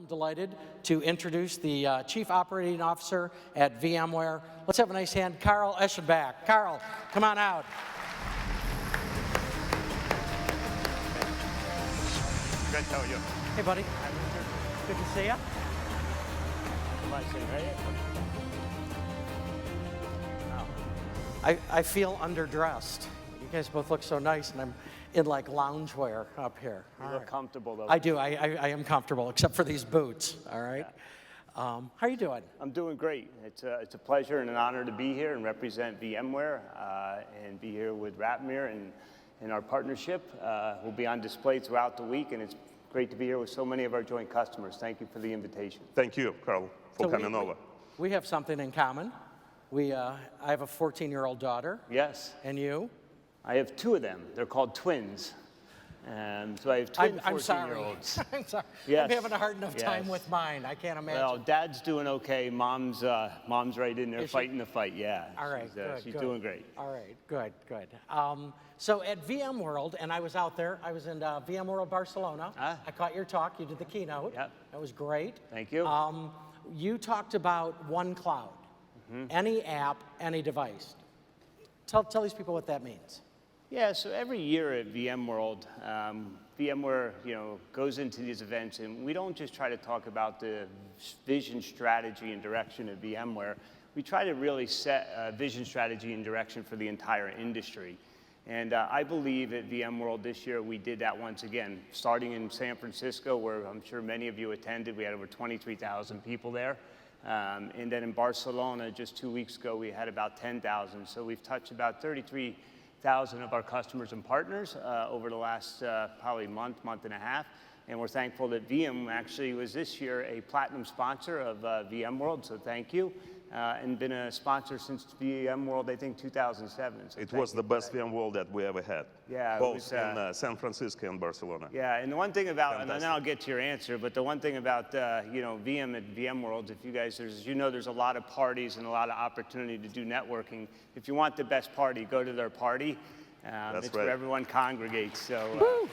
I'm delighted to introduce the Chief Operating Officer at VMware. Let's have a nice hand, Carl Eschenbach. Carl, come on out. Good, how are you? Hey, buddy. Good to see you. I feel underdressed. You guys both look so nice, and I'm in like loungewear up here. You look comfortable, though. I do. I am comfortable, except for these boots. All right. Yeah. How are you doing? I'm doing great. It's a pleasure and an honor to be here and represent VMware and be here with Ratmir and our partnership. We'll be on display throughout the week, and it's great to be here with so many of our joint customers. Thank you for the invitation. Thank you, Carl, for coming over. We have something in common. I have a 14-year-old daughter. Yes. And you? I have two of them. They're called twins. So I have twin 14-year-olds. 14-year-olds. I'm sorry. Yes. I'm having a hard enough time with mine. I can't imagine. Well, Dad's doing okay. Mom's right in there fighting the fight. Yeah. All right. She's doing great. All right. Good. So at VMworld, and I was out there. I was in VMworld Barcelona. I caught your talk. You did the keynote. Yep. That was great. Thank you. You talked about one cloud, any app, any device. Tell these people what that means. Yeah, so every year at VMworld, VMware goes into these events, and we don't just try to talk about the vision, strategy, and direction of VMware. We try to really set a vision, strategy, and direction for the entire industry. And I believe at VMworld this year we did that once again, starting in San Francisco, where I'm sure many of you attended. We had over 23,000 people there. And then in Barcelona, just 2 weeks ago, we had about 10,000. So we've touched about 33,000 of our customers and partners over the last probably month and a half. And we're thankful that Veeam actually was this year a platinum sponsor of VMworld, so thank you. And been a sponsor since VMworld, I think, 2007. So it was the best VMworld that we ever had. Yeah, both in San Francisco and Barcelona. Yeah, and the one thing about, and then I'll get to your answer, but the one thing about Veeam at VMworld, if you guys, there's a lot of parties and a lot of opportunity to do networking. If you want the best party, go to their party. It's right. Where everyone congregates. So.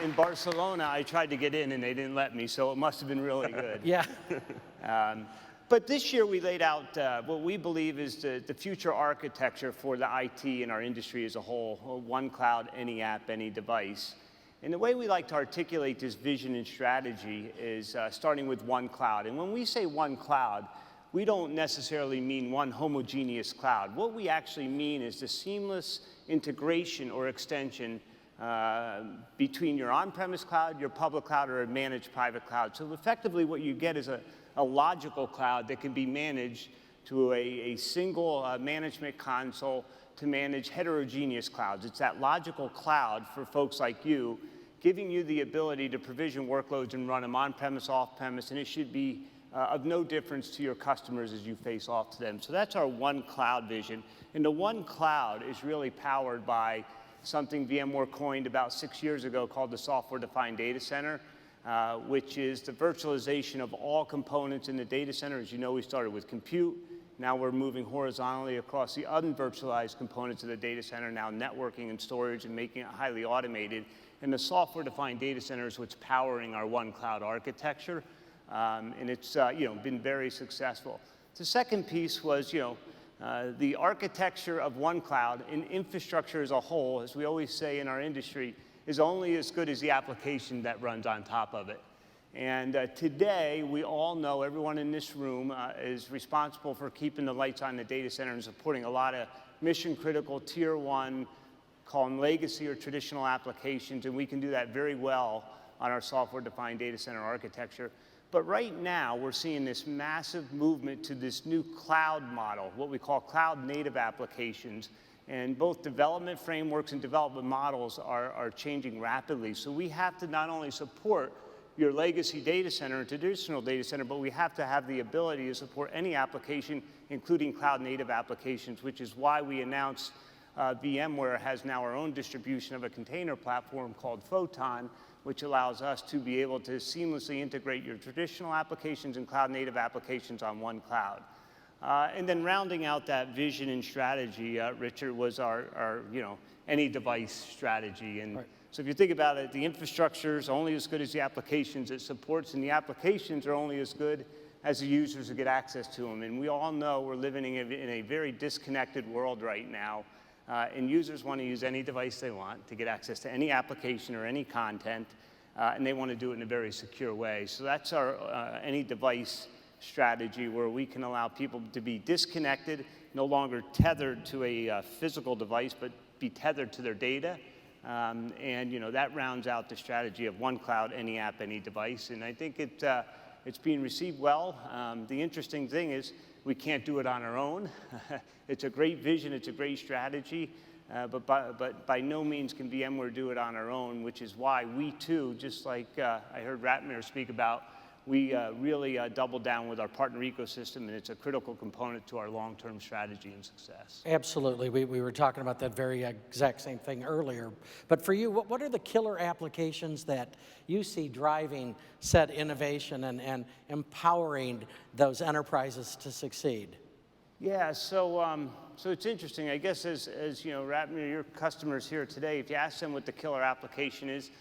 In Barcelona, I tried to get in and they didn't let me, so it must have been really good. Yeah. But this year we laid out what we believe is the future architecture for the IT and our industry as a whole, one cloud, any app, any device. And the way we like to articulate this vision and strategy is starting with one cloud. And when we say one cloud, we don't necessarily mean one homogeneous cloud. What we actually mean is the seamless integration or extension between your on-premise cloud, your public cloud, or a managed private cloud. So effectively what you get is a logical cloud that can be managed to a single management console to manage heterogeneous clouds. It's that logical cloud for folks like you, giving you the ability to provision workloads and run them on-premise, off-premise, and it should be of no difference to your customers as you face off to them. So that's our one cloud vision. And the one cloud is really powered by something VMware coined about 6 years ago called the software-defined data center, which is the virtualization of all components in the data center. As you know, we started with compute. Now we're moving horizontally across the unvirtualized components of the data center, now networking and storage and making it highly automated. And the software-defined data center is what's powering our one cloud architecture. And it's been very successful. The second piece was, the architecture of one cloud and infrastructure as a whole, as we always say in our industry, is only as good as the application that runs on top of it. And today, we all know, everyone in this room is responsible for keeping the lights on in the data center and supporting a lot of mission-critical Tier 1, call them legacy or traditional applications, and we can do that very well on our software-defined data center architecture. But right now, we're seeing this massive movement to this new cloud model, what we call cloud-native applications. And both development frameworks and development models are changing rapidly. So we have to not only support your legacy data center and traditional data center, but we have to have the ability to support any application, including cloud-native applications, which is why we announced VMware has now our own distribution of a container platform called Photon, which allows us to be able to seamlessly integrate your traditional applications and cloud-native applications on one cloud. And then rounding out that vision and strategy, Richard, was our any device strategy. And So if you think about it, the infrastructure is only as good as the applications it supports, and the applications are only as good as the users who get access to them. And we all know we're living in a very disconnected world right now, and users want to use any device they want to get access to any application or any content, and they want to do it in a very secure way. So that's our any device strategy, where we can allow people to be disconnected, no longer tethered to a physical device, but be tethered to their data. And that rounds out the strategy of one cloud, any app, any device. And I think it's being received well. The interesting thing is we can't do it on our own. It's a great vision, it's a great strategy, but by no means can VMware do it on our own, which is why we too, just like I heard Ratmir speak about, we really double down with our partner ecosystem, and it's a critical component to our long-term strategy and success. Absolutely. We were talking about that very exact same thing earlier. But for you, what are the killer applications that you see driving said innovation and empowering those enterprises to succeed? Yeah, so it's interesting. I guess as Ratmir, your customers here today, if you ask them what the killer application is,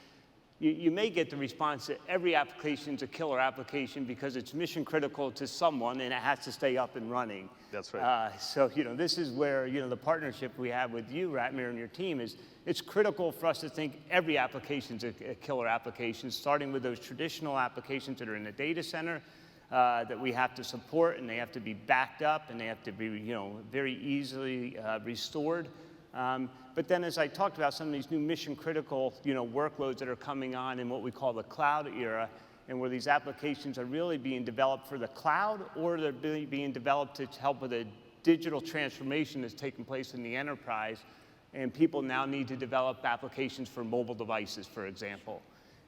you may get the response that every application is a killer application because it's mission critical to someone and it has to stay up and running. That's right. So this is where the partnership we have with you, Ratmir, and your team is. It's critical for us to think every application is a killer application, starting with those traditional applications that are in the data center that we have to support, and they have to be backed up, and they have to be very easily restored. But then, as I talked about, some of these new mission-critical, workloads that are coming on in what we call the cloud era, and where these applications are really being developed for the cloud, or they're being developed to help with a digital transformation that's taking place in the enterprise, and people now need to develop applications for mobile devices, for example.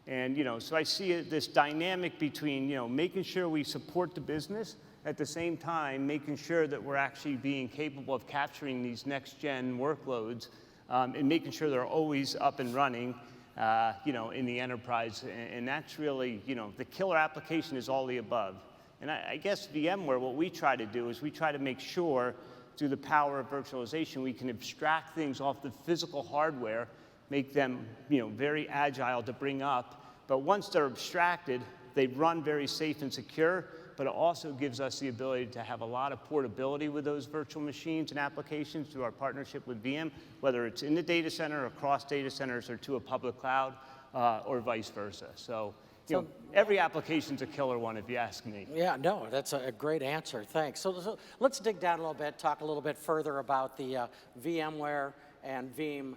And so I see this dynamic between making sure we support the business, at the same time making sure that we're actually being capable of capturing these next-gen workloads, and making sure they're always up and running, in the enterprise. And that's really, the killer application is all the above. And I guess VMware, what we try to do is we try to make sure, through the power of virtualization, we can abstract things off the physical hardware, make them, very agile to bring up. But once they're abstracted, they run very safe and secure, but it also gives us the ability to have a lot of portability with those virtual machines and applications through our partnership with Veeam, whether it's in the data center, across data centers, or to a public cloud, or vice versa. So, every application's a killer one, if you ask me. Yeah, no, that's a great answer. Thanks. So let's dig down a little bit, talk a little bit further about the VMware and Veeam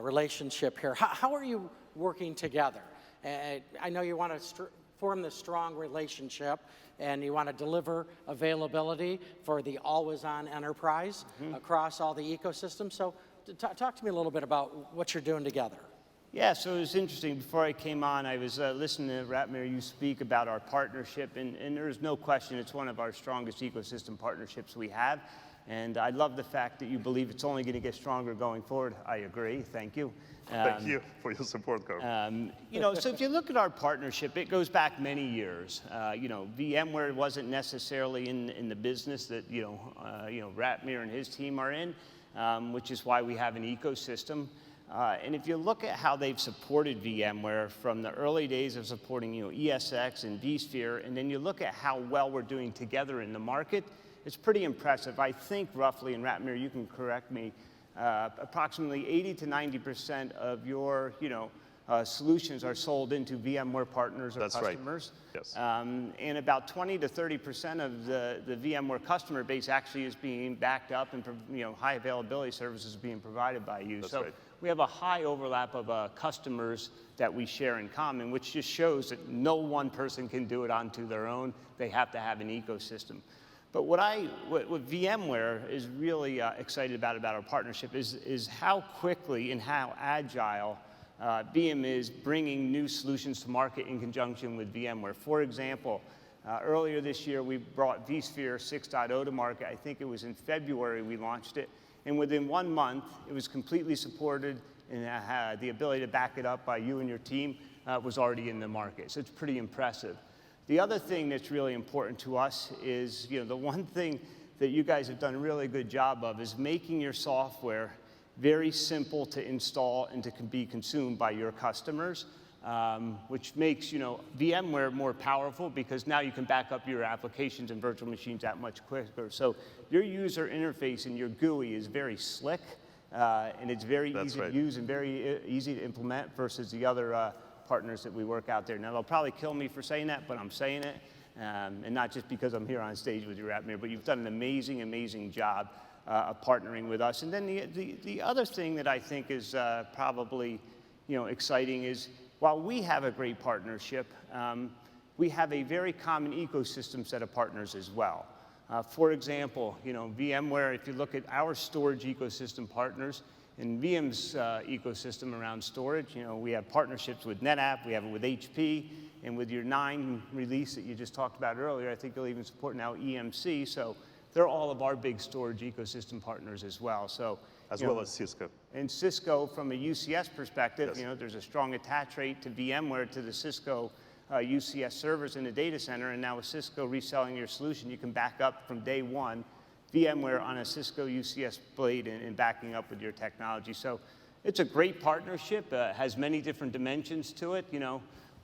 relationship here. How are you working together? I know you want to form this strong relationship, and you want to deliver availability for the always-on enterprise across all the ecosystem. So talk to me a little bit about what you're doing together. Yeah, so it was interesting. Before I came on, I was listening to Ratmir, you speak about our partnership, and there's no question it's one of our strongest ecosystem partnerships we have. And I love the fact that you believe it's only going to get stronger going forward. I agree. Thank you. Thank you for your support, Carl. So if you look at our partnership, it goes back many years. VMware wasn't necessarily in the business that Ratmir and his team are in, which is why we have an ecosystem. And if you look at how they've supported VMware from the early days of supporting ESX and vSphere, and then you look at how well we're doing together in the market, it's pretty impressive. I think roughly, and Ratmir, you can correct me, approximately 80 to 90% of your solutions are sold into VMware partners or customers. That's right. Yes. And about 20 to 30% of the VMware customer base actually is being backed up, and high availability services being provided by you. That's so right. We have a high overlap of customers that we share in common, which just shows that no one person can do it onto their own. They have to have an ecosystem. But what VMware is really excited about our partnership is how quickly and how agile Veeam is bringing new solutions to market in conjunction with VMware. For example, earlier this year, we brought vSphere 6.0 to market. I think it was in February we launched it. And within 1 month, it was completely supported, and the ability to back it up by you and your team was already in the market. So it's pretty impressive. The other thing that's really important to us is, the one thing that you guys have done a really good job of is making your software very simple to install and to be consumed by your customers, which makes VMware more powerful because now you can back up your applications and virtual machines that much quicker. So your user interface and your GUI is very slick, and it's very easy to use and very easy to implement versus the other partners that we work out there. Now, they'll probably kill me for saying that, but I'm saying it, and not just because I'm here on stage with you, Ratmir, but you've done an amazing, amazing job of partnering with us. And then the other thing that I think is probably exciting is while we have a great partnership, we have a very common ecosystem set of partners as well. For example, VMware, if you look at our storage ecosystem partners, in Veeam's ecosystem around storage, we have partnerships with NetApp, we have it with HP, and with your 9 release that you just talked about earlier, I think you'll even support now emcee. So they're all of our big storage ecosystem partners as well. So as well as Cisco. And Cisco, from a UCS perspective, Yes. There's a strong attach rate to VMware to the Cisco UCS servers in the data center, and now with Cisco reselling your solution, you can back up from day one VMware on a Cisco UCS blade and backing up with your technology. So it's a great partnership, has many different dimensions to it.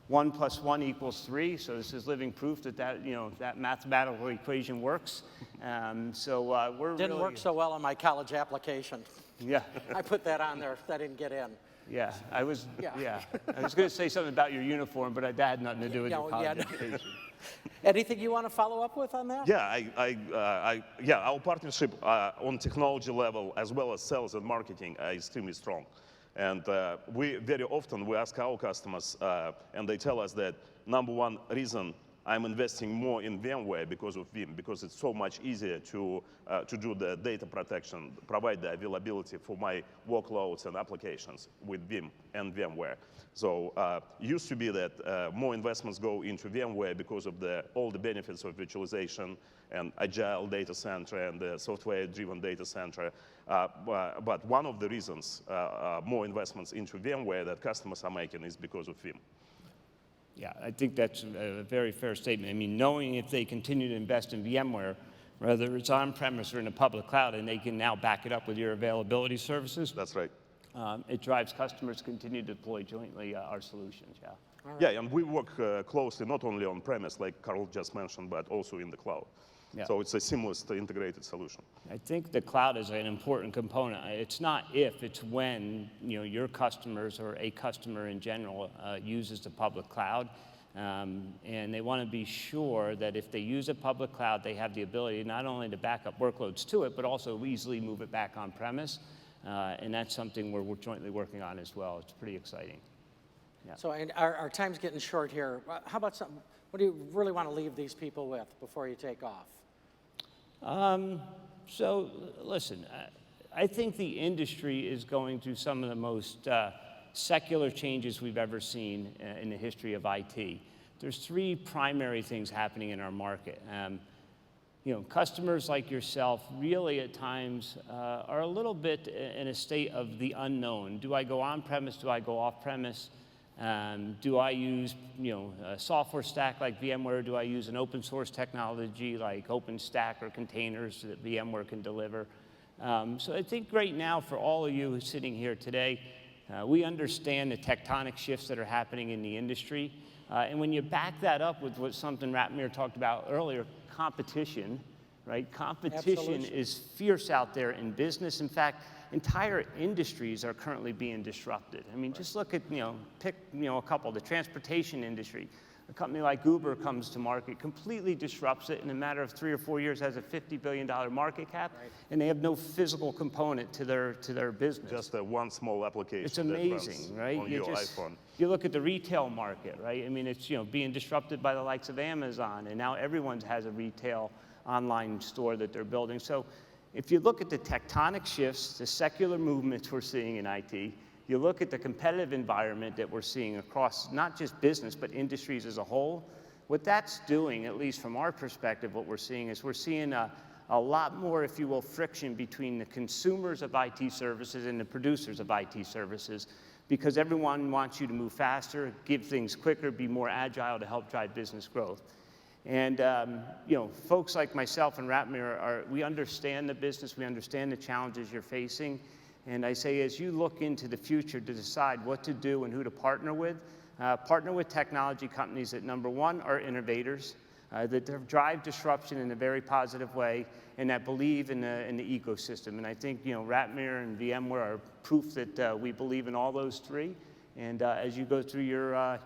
1 + 1 = 3, so this is living proof that mathematical equation works. We're Didn't work so well on my college application. Yeah. I put that on there. That didn't get in. Yeah, I was Yeah. I was going to say something about your uniform, but that had nothing to do with Yeah, your college yeah. education. Anything you want to follow up with on that? Yeah, our partnership on technology level as well as sales and marketing are extremely strong. And we very often ask our customers, and they tell us that #1 reason I'm investing more in VMware because of Veeam, because it's so much easier to do the data protection, provide the availability for my workloads and applications with Veeam and VMware. So used to be that more investments go into VMware because of all the benefits of virtualization and agile data center and the software-driven data center. But one of the reasons more investments into VMware that customers are making is because of Veeam. Yeah, I think that's a very fair statement. I mean, knowing if they continue to invest in VMware, whether it's on-premise or in the public cloud, and they can now back it up with your availability services. That's right. It drives customers to continue to deploy jointly our solutions, yeah. Right. Yeah, and we work closely not only on-premise, like Carl just mentioned, but also in the cloud. Yeah. So it's a seamless integrated solution. I think the cloud is an important component. It's not if, it's when your customers or a customer in general uses the public cloud. And they want to be sure that if they use a public cloud, they have the ability not only to back up workloads to it, but also easily move it back on premise. And that's something we're jointly working on as well. It's pretty exciting. Yeah. So our time's getting short here. How about something? What do you really want to leave these people with before you take off? So listen, I think the industry is going through some of the most secular changes we've ever seen in the history of IT. There's 3 primary things happening in our market. Customers like yourself really at times are a little bit in a state of the unknown. Do I go on-premise? Do I go off-premise? Do I use a software stack like VMware? Do I use an open source technology like OpenStack or containers that VMware can deliver? So I think right now for all of you sitting here today, we understand the tectonic shifts that are happening in the industry. And when you back that up with something Ratmir talked about earlier, competition, right? Competition Absolutely. is fierce out there in business. In fact, entire industries are currently being disrupted. I mean, just look at, pick, a couple. The transportation industry. A company like Uber comes to market, completely disrupts it in a matter of 3 or 4 years, has a $50 billion market cap, Right. and they have no physical component to their business. Just one small application. It's that amazing, runs right? on your iPhone. You look at the retail market, right? I mean, it's being disrupted by the likes of Amazon, and now everyone has a retail online store that they're building. So if you look at the tectonic shifts, the secular movements we're seeing in IT, you look at the competitive environment that we're seeing across not just business, but industries as a whole, what that's doing, at least from our perspective, what we're seeing is we're seeing a lot more, if you will, friction between the consumers of IT services and the producers of IT services, because everyone wants you to move faster, give things quicker, be more agile to help drive business growth. And folks like myself and Ratmir, we understand the business, we understand the challenges you're facing, And I say, as you look into the future to decide what to do and who to partner with technology companies that, number one, are innovators, that drive disruption in a very positive way, and that believe in the ecosystem. And I think, Ratmir and VMware are proof that we believe in all those three. And as you go through your,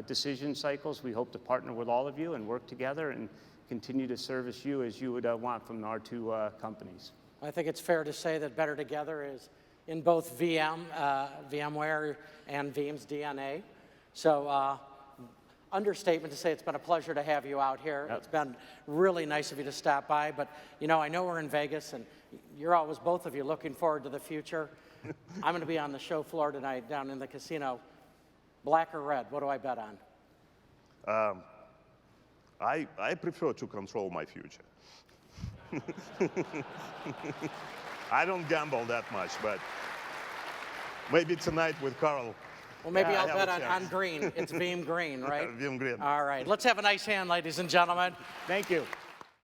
decision cycles, we hope to partner with all of you and work together and continue to service you as you would want from our two companies. I think it's fair to say that better together is in both VMware and Veeam's DNA. So understatement to say it's been a pleasure to have you out here. Yep. It's been really nice of you to stop by, but I know we're in Vegas and you're always, both of you, looking forward to the future. I'm going to be on the show floor tonight down in the casino. Black or red, what do I bet on? I prefer to control my future. I don't gamble that much, but maybe tonight with Carl. Well, maybe I'll bet on green. It's Veeam green, right? Veeam green. All right. Let's have a nice hand, ladies and gentlemen. Thank you.